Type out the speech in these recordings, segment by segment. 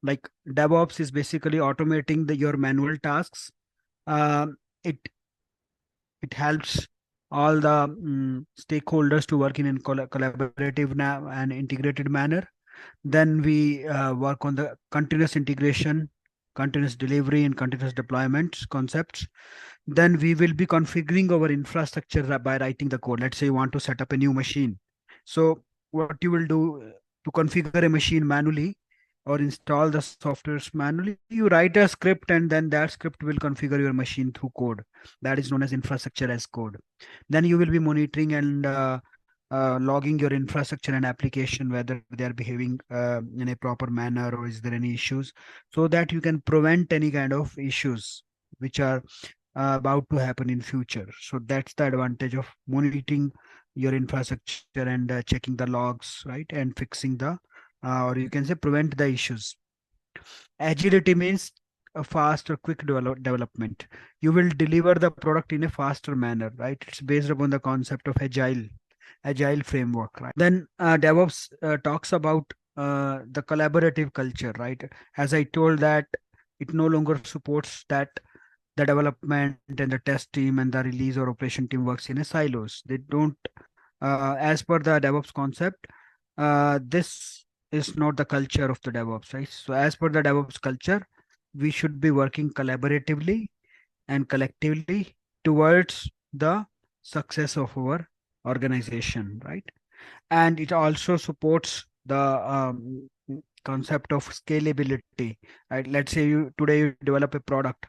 Like DevOps is basically automating your manual tasks. Um, it it helps all the stakeholders to work in a collaborative and integrated manner. Then we work on the continuous integration, continuous delivery, and continuous deployment concepts. Then we will be configuring our infrastructure by writing the code. Let's say you want to set up a new machine. So what you will do to configure a machine manually or install the softwares manually, you write a script and then that script will configure your machine through code. That is known as infrastructure as code. Then you will be monitoring and logging your infrastructure and application, whether they are behaving in a proper manner or is there any issues, so that you can prevent any kind of issues which are about to happen in future. So that's the advantage of monitoring your infrastructure and checking the logs, right, and fixing the or you can say prevent the issues. Agility means a fast or quick development. You will deliver the product in a faster manner, right? It's based upon the concept of agile framework, right? Then DevOps talks about the collaborative culture, right? As I told that it no longer supports that the development and the test team and the release or operation team works in a silos. They don't, as per the DevOps concept, this is not the culture of the DevOps, right? So as per the DevOps culture, we should be working collaboratively and collectively towards the success of our organization, right? And it also supports the concept of scalability, right? Let's say you today you develop a product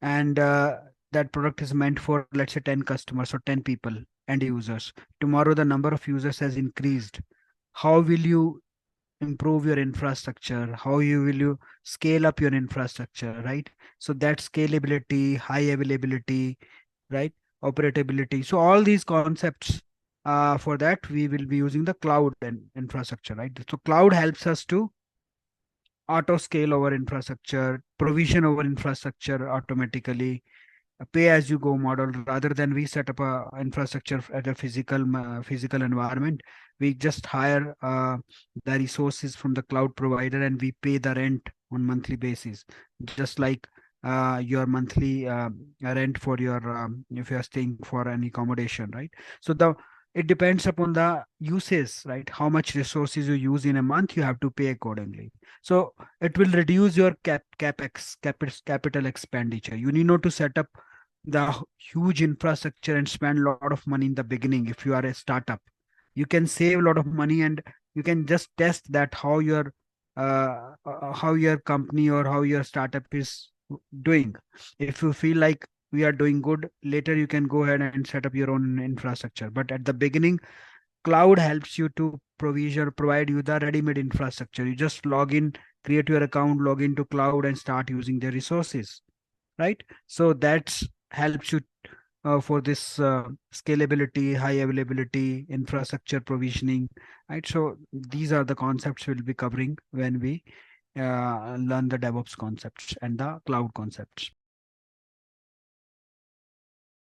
and that product is meant for, let's say, 10 customers or 10 people and users. Tomorrow the number of users has increased. How will you improve your infrastructure? How will you scale up your infrastructure, right? So that scalability, high availability, right, operability. So all these concepts, for that we will be using the cloud and infrastructure, right? So cloud helps us to auto scale our infrastructure, provision our infrastructure automatically, a pay as you go model. Rather than we set up a infrastructure at a physical environment, we just hire the resources from the cloud provider and we pay the rent on monthly basis, just like your monthly rent for your if you are staying for any accommodation, right? So the it depends upon the uses, right? How much resources you use in a month, you have to pay accordingly. So it will reduce your capital expenditure. You need not to set up the huge infrastructure and spend a lot of money in the beginning. If you are a startup, you can save a lot of money and you can just test that how your company or how your startup is doing. If you feel like we are doing good, later you can go ahead and set up your own infrastructure. But at the beginning, cloud helps you to provide you the ready-made infrastructure. You just log in, create your account, log into cloud and start using the resources, right? So that's helps you for this scalability, high availability, infrastructure provisioning, right? So these are the concepts we'll be covering when we learn the DevOps concepts and the cloud concepts.